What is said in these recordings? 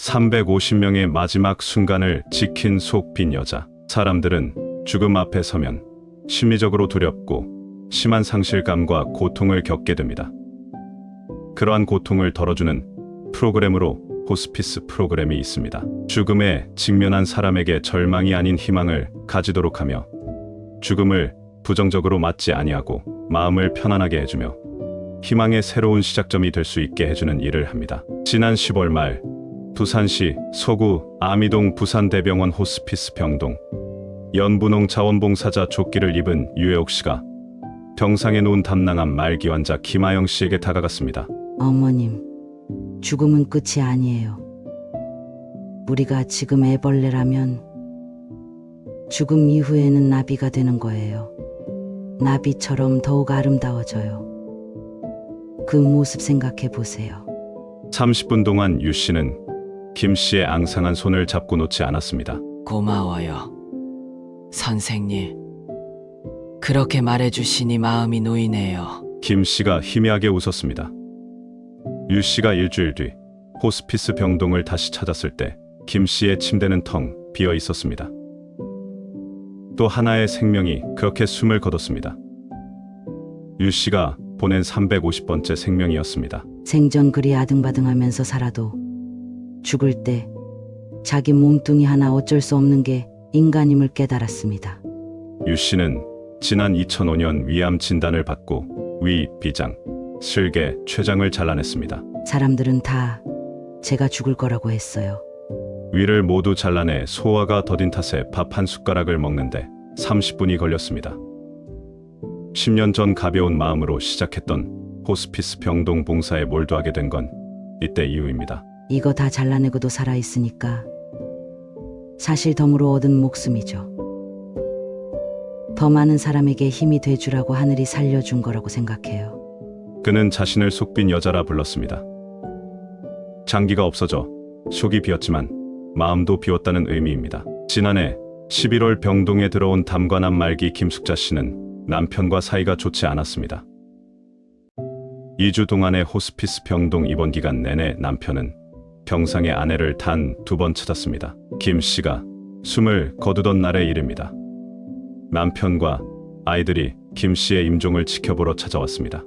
350명의 마지막 순간을 지킨 속 빈 여자. 사람들은 죽음 앞에 서면 심리적으로 두렵고 심한 상실감과 고통을 겪게 됩니다. 그러한 고통을 덜어주는 프로그램으로 호스피스 프로그램이 있습니다. 죽음에 직면한 사람에게 절망이 아닌 희망을 가지도록 하며 죽음을 부정적으로 맞지 아니하고 마음을 편안하게 해주며 희망의 새로운 시작점이 될 수 있게 해주는 일을 합니다. 지난 10월 말 부산시 서구 아미동 부산대병원 호스피스 병동 연분홍 자원봉사자 조끼를 입은 유혜옥 씨가 병상에 누운 담낭암 말기 환자 김아영 씨에게 다가갔습니다. 어머님, 죽음은 끝이 아니에요. 우리가 지금 애벌레라면 죽음 이후에는 나비가 되는 거예요. 나비처럼 더욱 아름다워져요. 그 모습 생각해 보세요. 30분 동안 유 씨는 김 씨의 앙상한 손을 잡고 놓지 않았습니다. 고마워요. 선생님. 그렇게 말해주시니 마음이 놓이네요. 김 씨가 희미하게 웃었습니다. 유 씨가 일주일 뒤 호스피스 병동을 다시 찾았을 때 김 씨의 침대는 텅 비어 있었습니다. 또 하나의 생명이 그렇게 숨을 거뒀습니다. 유 씨가 보낸 350번째 생명이었습니다. 생전 그리 아등바등하면서 살아도 죽을 때 자기 몸뚱이 하나 어쩔 수 없는 게 인간임을 깨달았습니다. 유 씨는 지난 2005년 위암 진단을 받고 위, 비장, 슬개, 췌장을 잘라냈습니다. 사람들은 다 제가 죽을 거라고 했어요. 위를 모두 잘라내 소화가 더딘 탓에 밥 한 숟가락을 먹는데 30분이 걸렸습니다. 10년 전 가벼운 마음으로 시작했던 호스피스 병동 봉사에 몰두하게 된 건 이때 이후입니다. 이거 다 잘라내고도 살아있으니까 사실 덤으로 얻은 목숨이죠. 더 많은 사람에게 힘이 돼주라고 하늘이 살려준 거라고 생각해요. 그는 자신을 속빈 여자라 불렀습니다. 장기가 없어져 속이 비었지만 마음도 비웠다는 의미입니다. 지난해 11월 병동에 들어온 담관암 말기 김숙자 씨는 남편과 사이가 좋지 않았습니다. 2주 동안의 호스피스 병동 입원 기간 내내 남편은 병상에 아내를 단 2번 찾았습니다. 김 씨가 숨을 거두던 날의 일입니다. 남편과 아이들이 김 씨의 임종을 지켜보러 찾아왔습니다.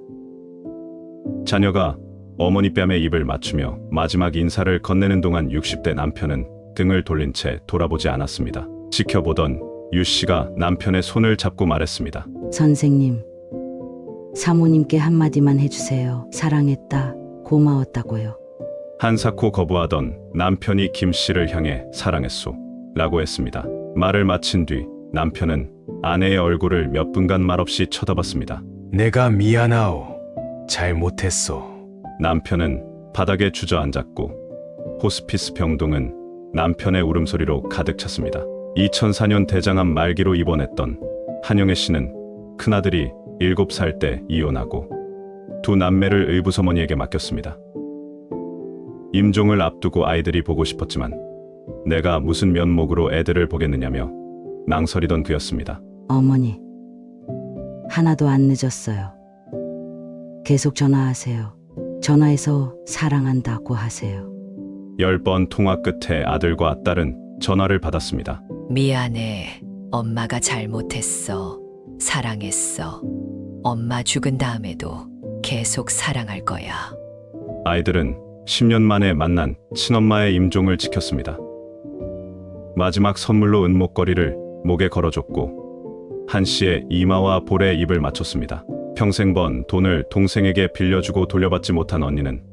자녀가 어머니 뺨에 입을 맞추며 마지막 인사를 건네는 동안 60대 남편은 등을 돌린 채 돌아보지 않았습니다. 지켜보던 유 씨가 남편의 손을 잡고 말했습니다. 선생님, 사모님께 한마디만 해주세요. 사랑했다, 고마웠다고요. 한사코 거부하던 남편이 김 씨를 향해 사랑했소 라고 했습니다. 말을 마친 뒤 남편은 아내의 얼굴을 몇 분간 말없이 쳐다봤습니다. 내가 미안하오. 잘못했소. 남편은 바닥에 주저앉았고 호스피스 병동은 남편의 울음소리로 가득 찼습니다. 2004년 대장암 말기로 입원했던 한영애 씨는 큰아들이 7살 때 이혼하고 두 남매를 의붓어머니에게 맡겼습니다. 임종을 앞두고 아이들이 보고 싶었지만 내가 무슨 면목으로 애들을 보겠느냐며 망설이던 그였습니다. 어머니, 하나도 안 늦었어요. 계속 전화하세요. 전화해서 사랑한다고 하세요. 10번 통화 끝에 아들과 딸은 전화를 받았습니다. 미안해. 엄마가 잘못했어. 사랑했어. 엄마 죽은 다음에도 계속 사랑할 거야. 아이들은 10년 만에 만난 친엄마의 임종을 지켰습니다. 마지막 선물로 은목걸이를 목에 걸어줬고 한 씨의 이마와 볼에 입을 맞췄습니다. 평생 번 돈을 동생에게 빌려주고 돌려받지 못한 언니는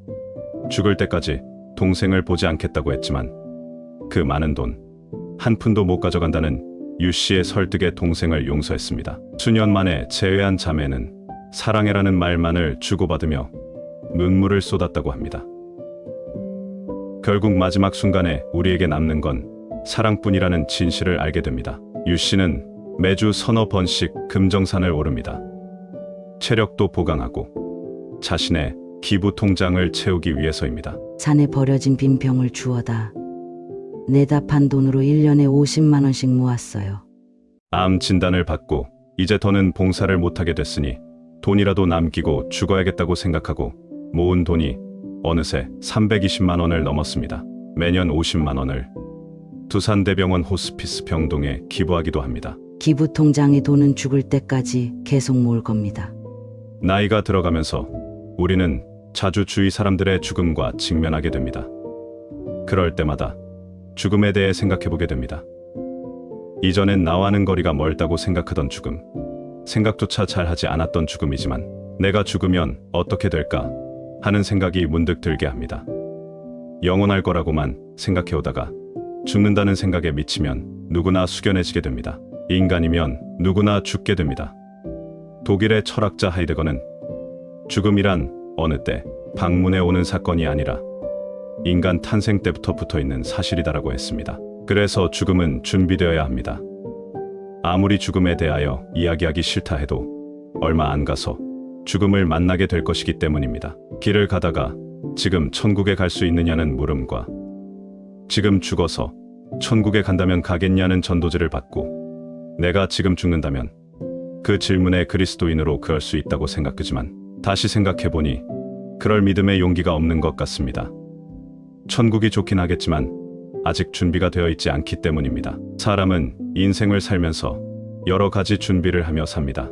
죽을 때까지 동생을 보지 않겠다고 했지만 그 많은 돈 한 푼도 못 가져간다는 유 씨의 설득에 동생을 용서했습니다. 수년 만에 재회한 자매는 사랑해라는 말만을 주고받으며 눈물을 쏟았다고 합니다. 결국 마지막 순간에 우리에게 남는 건 사랑뿐이라는 진실을 알게 됩니다. 유 씨는 매주 서너 번씩 금정산을 오릅니다. 체력도 보강하고 자신의 기부 통장을 채우기 위해서입니다. 산에 버려진 빈병을 주워다 내다 판 돈으로 1년에 50만 원씩 모았어요. 암 진단을 받고 이제 더는 봉사를 못하게 됐으니 돈이라도 남기고 죽어야겠다고 생각하고 모은 돈이 어느새 320만 원을 넘었습니다. 매년 50만 원을 두산대병원 호스피스 병동에 기부하기도 합니다. 기부 통장에 돈은 죽을 때까지 계속 모을 겁니다. 나이가 들어가면서 우리는 자주 주위 사람들의 죽음과 직면하게 됩니다. 그럴 때마다 죽음에 대해 생각해보게 됩니다. 이전엔 나와는 거리가 멀다고 생각하던 죽음, 생각조차 잘 하지 않았던 죽음이지만 내가 죽으면 어떻게 될까 하는 생각이 문득 들게 합니다. 영원할 거라고만 생각해오다가 죽는다는 생각에 미치면 누구나 숙연해지게 됩니다. 인간이면 누구나 죽게 됩니다. 독일의 철학자 하이데거는 죽음이란 어느 때 방문해 오는 사건이 아니라 인간 탄생 때부터 붙어있는 사실이다라고 했습니다. 그래서 죽음은 준비되어야 합니다. 아무리 죽음에 대하여 이야기하기 싫다 해도 얼마 안 가서 죽음을 만나게 될 것이기 때문입니다. 길을 가다가 지금 천국에 갈 수 있느냐는 물음과 지금 죽어서 천국에 간다면 가겠냐는 전도지를 받고 내가 지금 죽는다면 그 질문에 그리스도인으로 그럴 수 있다고 생각하지만 다시 생각해보니 그럴 믿음의 용기가 없는 것 같습니다. 천국이 좋긴 하겠지만 아직 준비가 되어 있지 않기 때문입니다. 사람은 인생을 살면서 여러 가지 준비를 하며 삽니다.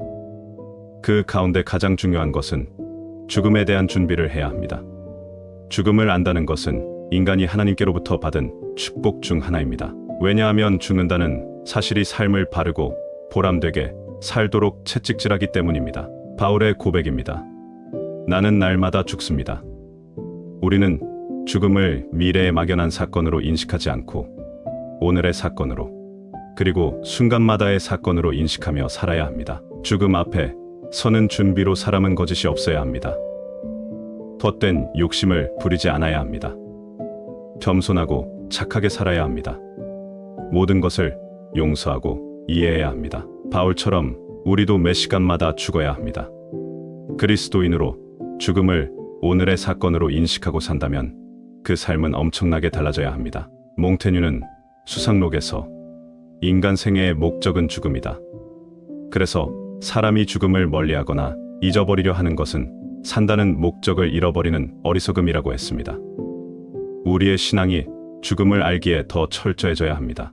그 가운데 가장 중요한 것은 죽음에 대한 준비를 해야 합니다. 죽음을 안다는 것은 인간이 하나님께로부터 받은 축복 중 하나입니다. 왜냐하면 죽는다는 사실이 삶을 바르고 보람되게 살도록 채찍질하기 때문입니다. 바울의 고백입니다. 나는 날마다 죽습니다. 우리는 죽음을 미래에 막연한 사건으로 인식하지 않고 오늘의 사건으로 그리고 순간마다의 사건으로 인식하며 살아야 합니다. 죽음 앞에 서는 준비로 사람은 거짓이 없어야 합니다. 헛된 욕심을 부리지 않아야 합니다. 겸손하고 착하게 살아야 합니다. 모든 것을 용서하고 이해해야 합니다. 바울처럼 우리도 매 시간마다 죽어야 합니다. 그리스도인으로 죽음을 오늘의 사건으로 인식하고 산다면 그 삶은 엄청나게 달라져야 합니다. 몽테뉴는 수상록에서 인간 생애의 목적은 죽음이다. 그래서 사람이 죽음을 멀리하거나 잊어버리려 하는 것은 산다는 목적을 잃어버리는 어리석음이라고 했습니다. 우리의 신앙이 죽음을 알기에 더 철저해져야 합니다.